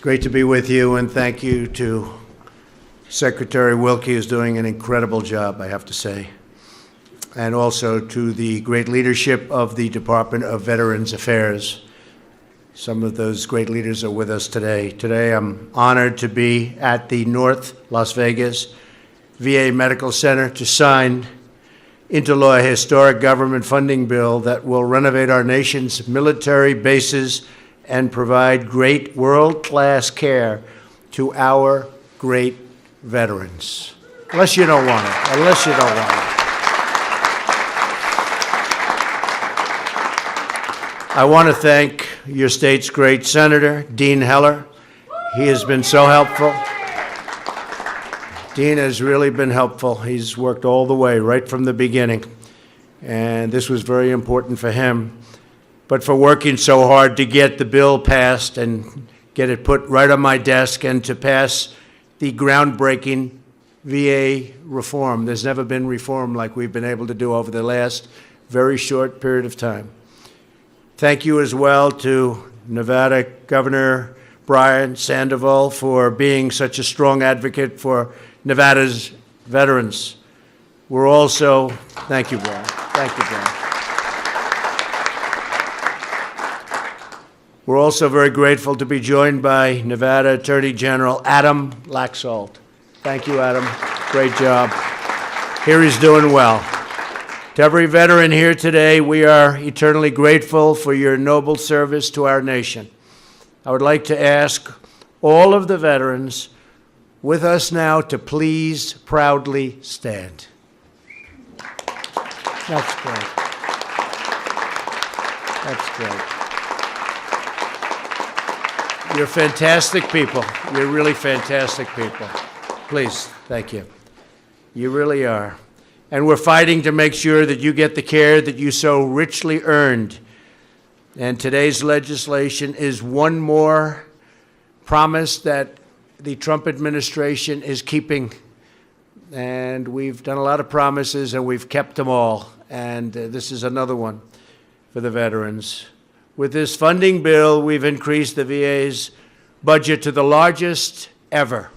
great to be with you, and thank you to Secretary Wilkie, who's doing an incredible job, I have to say, and also to the great leadership of the Department of Veterans Affairs. Some of those great leaders are with us today. Today, I'm honored to be at the North Las Vegas VA Medical Center to sign into law a historic government funding bill that will renovate our nation's military bases and provide great world-class care to our great veterans. Unless you don't want it. Unless you don't want it. I want to thank your state's great senator, Dean Heller. He has been so helpful. Dean has really been helpful. He's worked all the way, right from the beginning. And this was very important for him. But for working so hard to get the bill passed and get it put right on my desk and to pass the groundbreaking VA reform. There's never been reform like we've been able to do over the last very short period of time. Thank you as well to Nevada Governor Brian Sandoval for being such a strong advocate for Nevada's veterans. We're also, thank you, Brian. Thank you, Brian. We're also very grateful to be joined by Nevada Attorney General Adam Laxalt. Thank you, Adam. Great job. Here he's doing well. To every veteran here today, we are eternally grateful for your noble service to our nation. I would like to ask all of the veterans with us now to please proudly stand. That's great. That's great. You're fantastic people. You're really fantastic people. Please, thank you. You really are. And we're fighting to make sure that you get the care that you so richly earned. And today's legislation is one more promise that the Trump administration is keeping. And we've done a lot of promises, and we've kept them all. And this is another one for the veterans. With this funding bill, we've increased the VA's budget to the largest ever.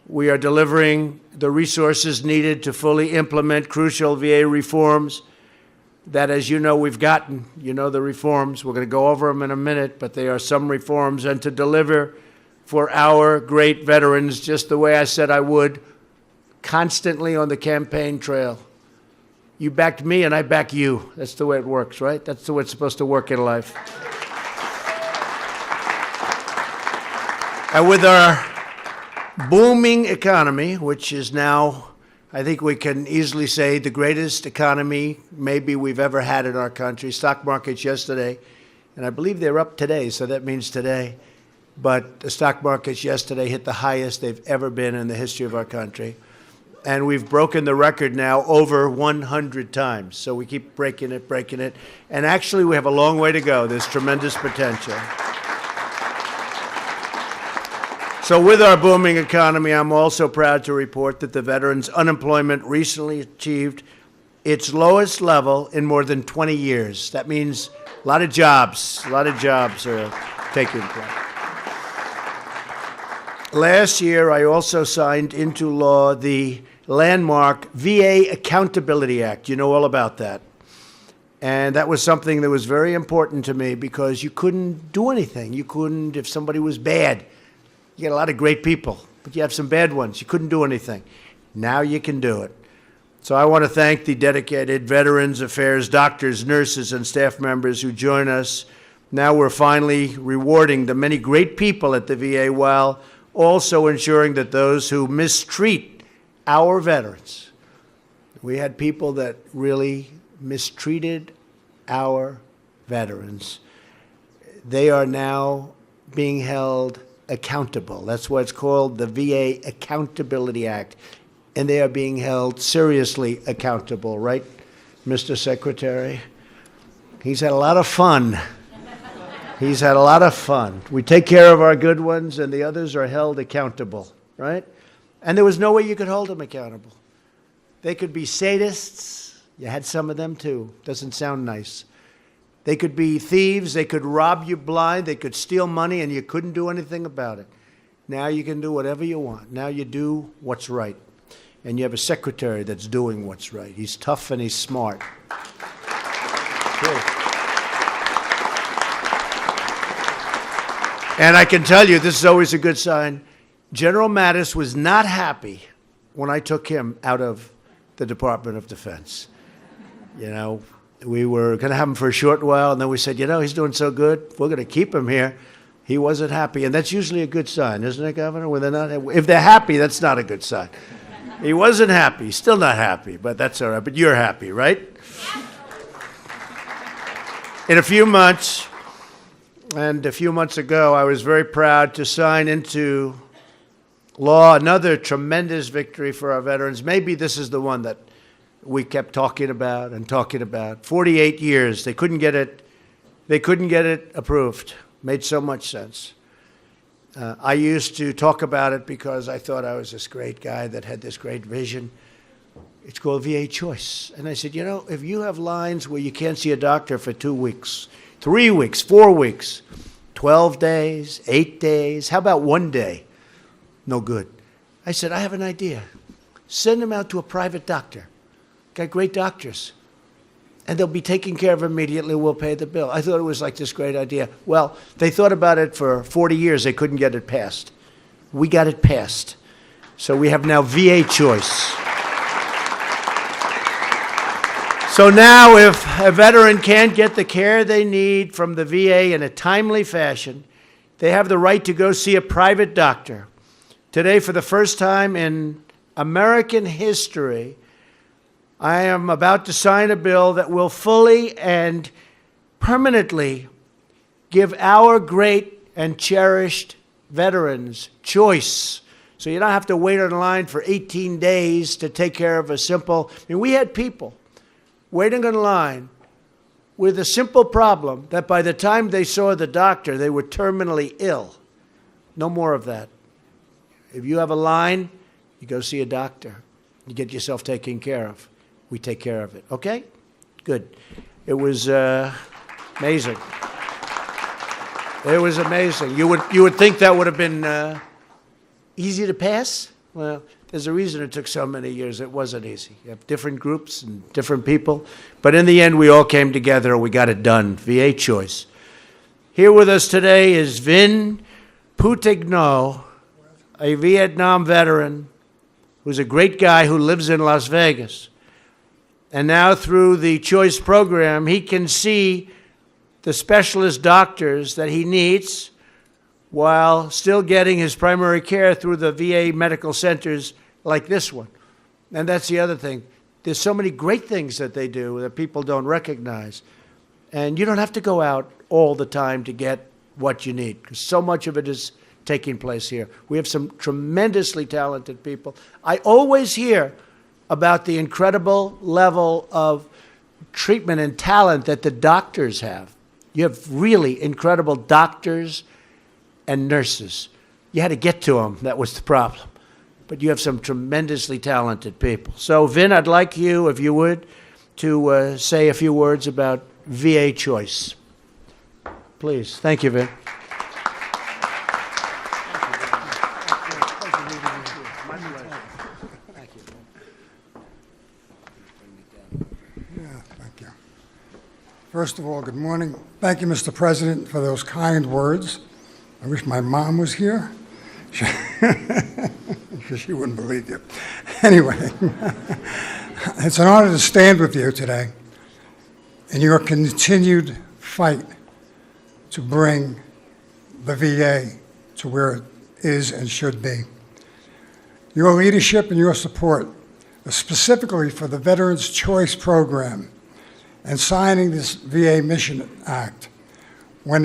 We are delivering the resources needed to fully implement crucial VA reforms that, as you know, we've gotten. You know the reforms. We're going to go over them in a minute, but they are some reforms. And to deliver for our great veterans, just the way I said I would, constantly on the campaign trail. You backed me, and I back you. That's the way it works, right? That's the way it's supposed to work in life. And with our booming economy, which is now, I think we can easily say, the greatest economy maybe we've ever had in our country. Stock markets yesterday, and I believe they're up today, so that means today. But the stock markets yesterday hit the highest they've ever been in the history of our country. And we've broken the record now over 100 times. So we keep breaking it. And actually, we have a long way to go. There's tremendous potential. So with our booming economy, I'm also proud to report that the veterans' unemployment recently achieved its lowest level in more than 20 years. That means a lot of jobs are taking place. Last year, I also signed into law the landmark VA Accountability Act. You know all about that. And that was something that was very important to me because you couldn't do anything. You couldn't, if somebody was bad. You get a lot of great people, but you have some bad ones. You couldn't do anything. Now you can do it. So I want to thank the dedicated Veterans Affairs doctors, nurses, and staff members who join us. Now we're finally rewarding the many great people at the VA while also ensuring that those who mistreat our veterans. We had people that really mistreated our veterans. They are now being held accountable. That's why it's called the VA Accountability Act. And they are being held seriously accountable, right, Mr. Secretary? He's had a lot of fun. He's had a lot of fun. We take care of our good ones, and the others are held accountable, right? And there was no way you could hold them accountable. They could be sadists. You had some of them, too. Doesn't sound nice. They could be thieves. They could rob you blind. They could steal money, and you couldn't do anything about it. Now you can do whatever you want. Now you do what's right. And you have a secretary that's doing what's right. He's tough and he's smart. True. And I can tell you, this is always a good sign. General Mattis was not happy when I took him out of the Department of Defense. You know, we were going to have him for a short while, and then we said, you know, he's doing so good, we're going to keep him here. He wasn't happy, and that's usually a good sign, isn't it, Governor? When they're not, if they're happy, that's not a good sign. He wasn't happy, still not happy, but that's all right. But you're happy, right? In a few months, and a few months ago, I was very proud to sign into law another tremendous victory for our veterans. Maybe this is the one that we kept talking about and talking about. 48 years, they couldn't get it approved. Made so much sense. I used to talk about it because I thought I was this great guy that had this great vision. It's called VA Choice. And I said, you know, if you have lines where you can't see a doctor for 2 weeks, 3 weeks, 4 weeks, 12 days, 8 days, how about 1 day? No good. I said, I have an idea. Send them out to a private doctor. Got great doctors. And they'll be taken care of immediately. We'll pay the bill. I thought it was like this great idea. Well, they thought about it for 40 years. They couldn't get it passed. We got it passed. So we have now VA Choice. So now if a veteran can't get the care they need from the VA in a timely fashion, they have the right to go see a private doctor. Today, for the first time in American history, I am about to sign a bill that will fully and permanently give our great and cherished veterans choice. So you don't have to wait in line for 18 days to take care of a simple, we had people waiting in line with a simple problem that by the time they saw the doctor, they were terminally ill. No more of that. If you have a line, you go see a doctor. You get yourself taken care of. We take care of it. Okay? Good. It was amazing. It was amazing. You would think that would have been easy to pass? Well, there's a reason it took so many years. It wasn't easy. You have different groups and different people. But in the end, we all came together and we got it done. VA Choice. Here with us today is Vin Putigno, a Vietnam veteran who's a great guy who lives in Las Vegas. And now through the Choice program, he can see the specialist doctors that he needs while still getting his primary care through the VA medical centers like this one. And that's the other thing. There's so many great things that they do that people don't recognize. And you don't have to go out all the time to get what you need, because so much of it is taking place here. We have some tremendously talented people. I always hear about the incredible level of treatment and talent that the doctors have. You have really incredible doctors and nurses. You had to get to them. That was the problem. But you have some tremendously talented people. So, Vin, I'd like you, if you would, to say a few words about VA Choice. Please. Thank you, Vin. First of all, good morning. Thank you, Mr. President, for those kind words. I wish my mom was here. She wouldn't believe you. Anyway, it's an honor to stand with you today in your continued fight to bring the VA to where it is and should be. Your leadership and your support, specifically for the Veterans Choice Program, and signing this VA Mission Act, from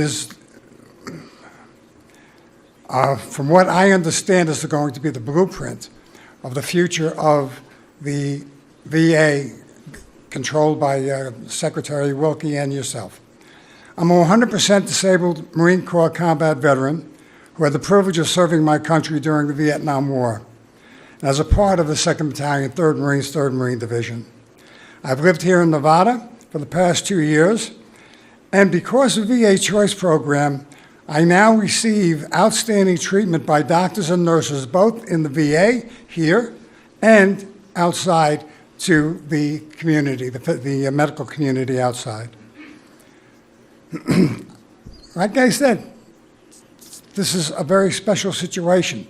what I understand, is going to be the blueprint of the future of the VA controlled by Secretary Wilkie and yourself. I'm a 100% disabled Marine Corps combat veteran who had the privilege of serving my country during the Vietnam War, and as a part of the 2nd Battalion, 3rd Marines, 3rd Marine Division. I've lived here in Nevada for the past 2 years, And because of VA Choice Program, I now receive outstanding treatment by doctors and nurses, both in the VA here and outside to the community, the medical community outside. Like I said, this is a very special situation.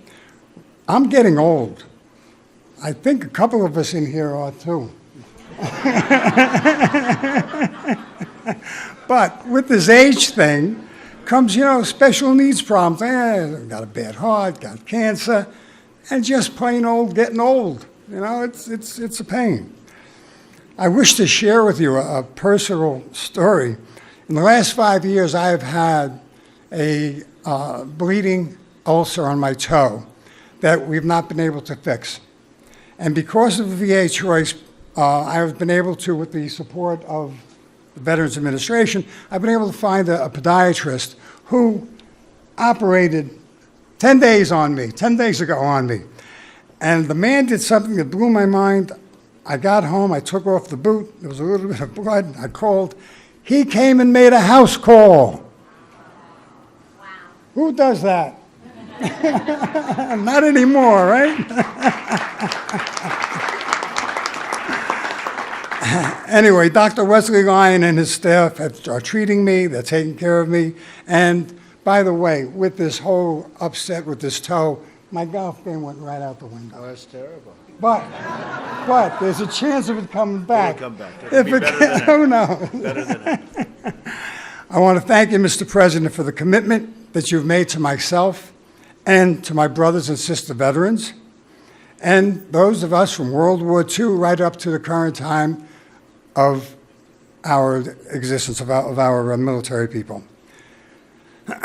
I'm getting old. I think a couple of us in here are too. But with this age thing comes, special needs problems. Got a bad heart, got cancer, and just plain old getting old. It's a pain. I wish to share with you a personal story. In the last 5 years, I have had a bleeding ulcer on my toe that we've not been able to fix. And because of VA Choice, I have been able to, with the support of the Veterans Administration, I've been able to find a podiatrist who operated 10 days ago on me. And the man did something that blew my mind. I got home, I took off the boot, there was a little bit of blood, I called. He came and made a house call. Wow. Who does that? Not anymore, right? Anyway, Dr. Wesley Lyon and his staff are treating me, they're taking care of me. And by the way, with this whole upset with this toe, my golf game went right out the window. Oh, that's terrible. But there's a chance of it coming back. It'll come back. It'll be better than Who knows? Better than ever. I want to thank you, Mr. President, for the commitment that you've made to myself and to my brothers and sister veterans, and those of us from World War II right up to the current time of our existence, of our military people.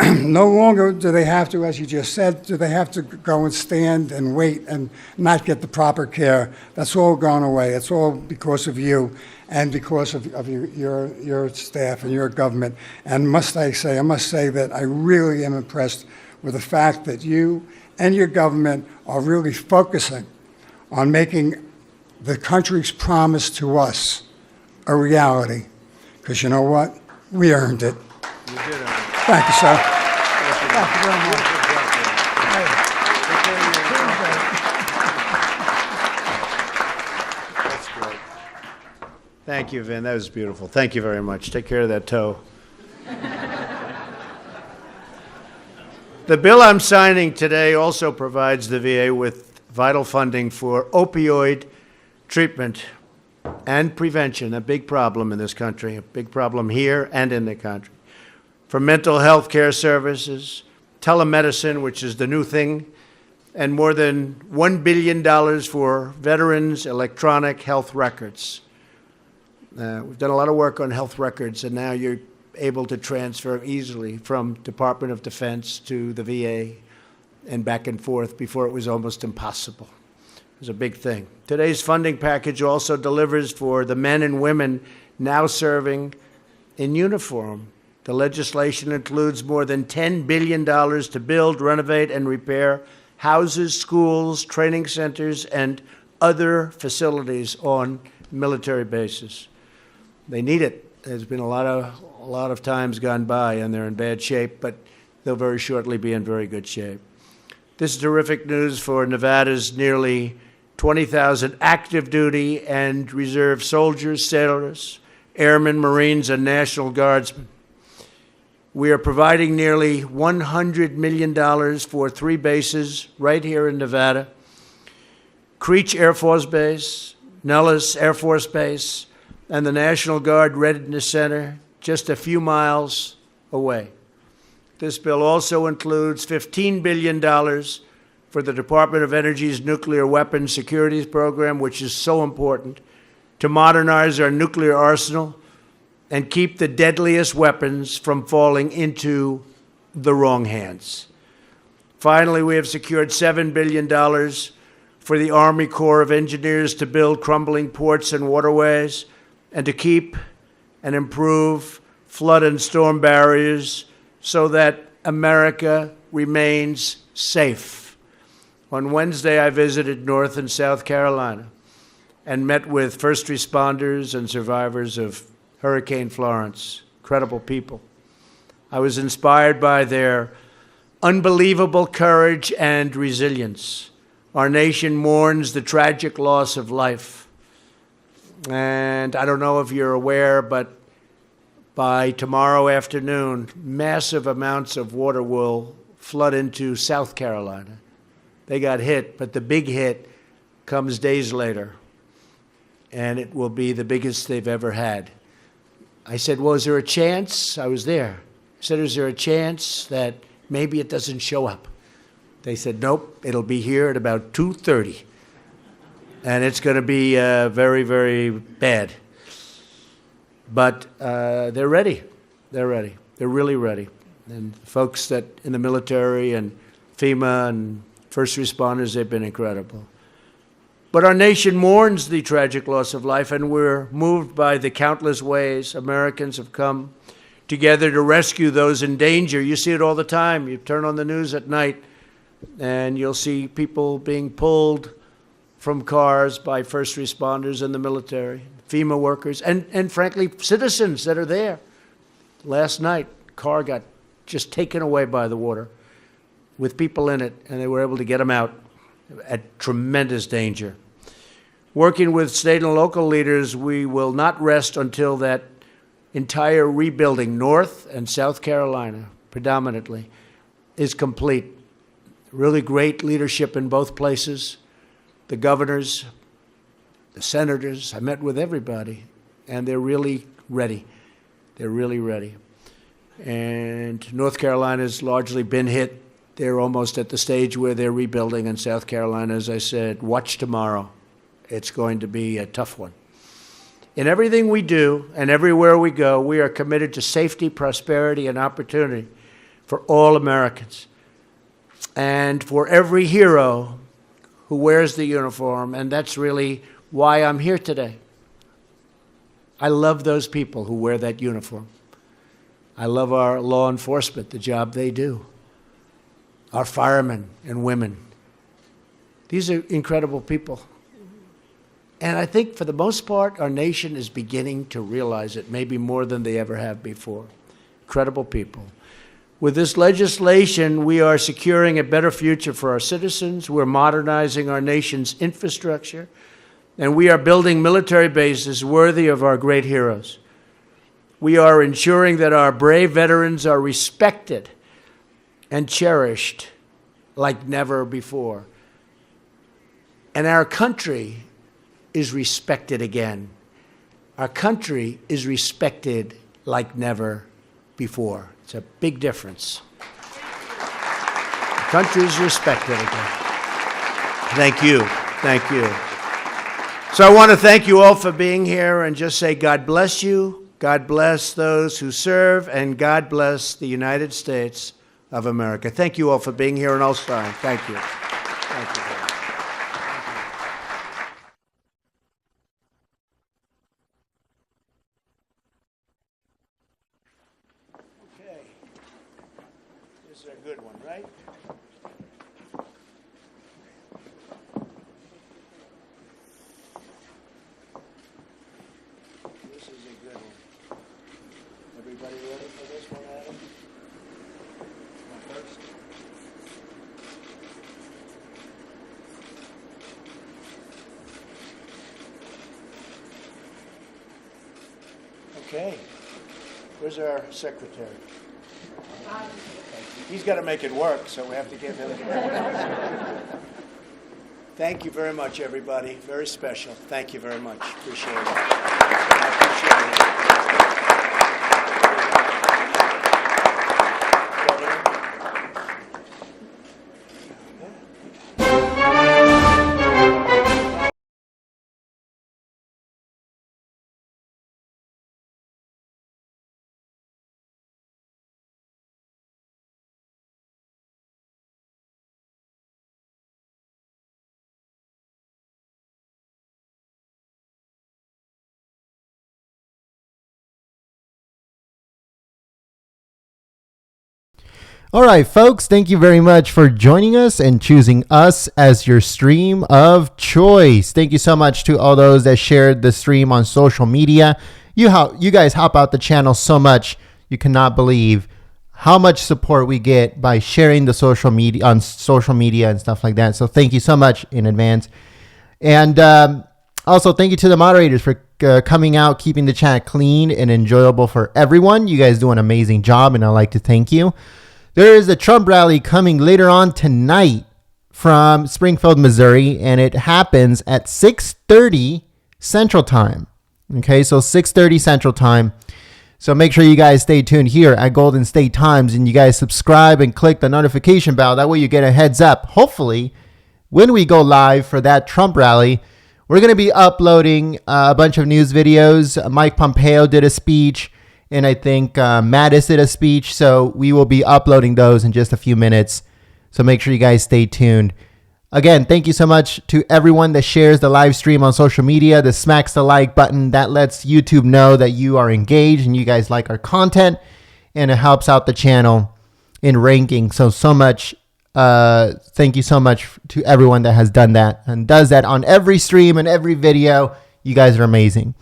No longer do they have to, as you just said, do they have to go and stand and wait and not get the proper care. That's all gone away. It's all because of you and because of your staff and your government. And I must say that I really am impressed with the fact that you and your government are really focusing on making the country's promise to us a reality. Because you know what? We earned it. You did earn it. Thank you, sir. Thank you very much. That's great. Thank you, Vin. That was beautiful. Thank you very much. Take care of that toe. The bill I'm signing today also provides the VA with vital funding for opioid treatment and prevention, a big problem in this country, a big problem here and in the country. For mental health care services, telemedicine, which is the new thing, and more than $1 billion for veterans' electronic health records. We've done a lot of work on health records, and now you're able to transfer easily from Department of Defense to the VA and back and forth. Before it was almost impossible. It was a big thing. Today's funding package also delivers for the men and women now serving in uniform. The legislation includes more than $10 billion to build, renovate, and repair houses, schools, training centers, and other facilities on military bases. They need it. There's been a lot of times gone by, and they're in bad shape, but they'll very shortly be in very good shape. This is terrific news for Nevada's nearly 20,000 active duty and reserve soldiers, sailors, airmen, Marines, and National Guardsmen. We are providing nearly $100 million for 3 bases right here in Nevada: Creech Air Force Base, Nellis Air Force Base, and the National Guard Readiness Center just a few miles away. This bill also includes $15 billion for the Department of Energy's Nuclear Weapons Securities Program, which is so important, to modernize our nuclear arsenal and keep the deadliest weapons from falling into the wrong hands. Finally, we have secured $7 billion for the Army Corps of Engineers to build crumbling ports and waterways and to keep and improve flood and storm barriers so that America remains safe. On Wednesday, I visited North and South Carolina and met with first responders and survivors of Hurricane Florence. incredible people. I was inspired by their unbelievable courage and resilience. Our nation mourns the tragic loss of life. And I don't know if you're aware, but by tomorrow afternoon, massive amounts of water will flood into South Carolina. They got hit, but the big hit comes days later, and it will be the biggest they've ever had. I said, well, is there a chance? I was there. I said, is there a chance that maybe it doesn't show up? They said, nope, it'll be here at about 2:30, and it's going to be very, very bad. But they're ready. They're ready. They're really ready. And folks that in the military and FEMA and first responders, they've been incredible. But our nation mourns the tragic loss of life, and we're moved by the countless ways Americans have come together to rescue those in danger. You see it all the time. You turn on the news at night, and you'll see people being pulled from cars by first responders and the military, FEMA workers, and frankly, citizens that are there. Last night, car got just taken away by the water with people in it, and they were able to get them out at tremendous danger. Working with state and local leaders, we will not rest until that entire rebuilding, North and South Carolina, predominantly, is complete. Really great leadership in both places. The governors, the senators, I met with everybody, and they're really ready. They're really ready. And North Carolina's largely been hit. They're almost at the stage where they're rebuilding. In South Carolina, as I said, watch tomorrow. It's going to be a tough one. In everything we do and everywhere we go, we are committed to safety, prosperity, and opportunity for all Americans. And for every hero who wears the uniform, and that's really why I'm here today. I love those people who wear that uniform. I love our law enforcement, the job they do. Our firemen and women. These are incredible people. And I think for the most part, our nation is beginning to realize it, maybe more than they ever have before. Incredible people. With this legislation, we are securing a better future for our citizens. We're modernizing our nation's infrastructure. And we are building military bases worthy of our great heroes. We are ensuring that our brave veterans are respected and cherished like never before. And our country is respected again. Our country is respected like never before. It's a big difference. The country is respected again. Thank you. Thank you. So I want to thank you all for being here and just say God bless you, God bless those who serve, and God bless the United States of America. Thank you all for being here, and I'll sign. Thank you. Thank you. Okay. This is a good one, right? This is a good one. Everybody ready for this one, Adam? First. Okay. Where's our secretary? He's got to make it work, so we have to give him. Thank you very much, everybody. Very special. Thank you very much. Appreciate it. I appreciate it. All right, folks, thank you very much for joining us and choosing us as your stream of choice. Thank you so much to all those that shared the stream on social media. You guys help out the channel so much You cannot believe how much support we get by sharing the social media on social media and stuff like that. So thank you so much in advance. And also thank you to the moderators for coming out, keeping the chat clean and enjoyable for everyone. You guys do an amazing job, and I'd like to thank you. There is a Trump rally coming later on tonight from Springfield, Missouri, and it happens at 6:30 Central Time. Okay, so 6:30 Central Time. So make sure you guys stay tuned here at Golden State Times, and you guys subscribe and click the notification bell. That way you get a heads up. Hopefully, when we go live for that Trump rally, we're going to be uploading a bunch of news videos. Mike Pompeo did a speech, and I think Mattis did a speech. So we will be uploading those in just a few minutes. So make sure you guys stay tuned. Again, thank you so much to everyone that shares the live stream on social media, that smacks the like button. That lets YouTube know that you are engaged and you guys like our content, and it helps out the channel in ranking. So much. Thank you so much to everyone that has done that and does that on every stream and every video. You guys are amazing.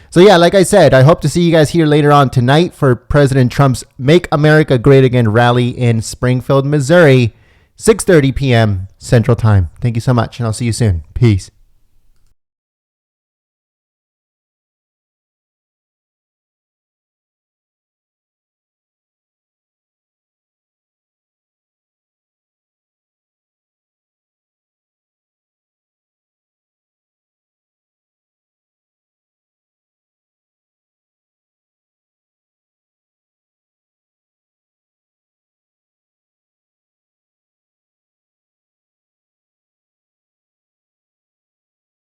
So yeah, like I said, I hope to see you guys here later on tonight for President Trump's Make America Great Again rally in Springfield, Missouri. 6:30 p.m. Central Time. Thank you so much, and I'll see you soon. Peace.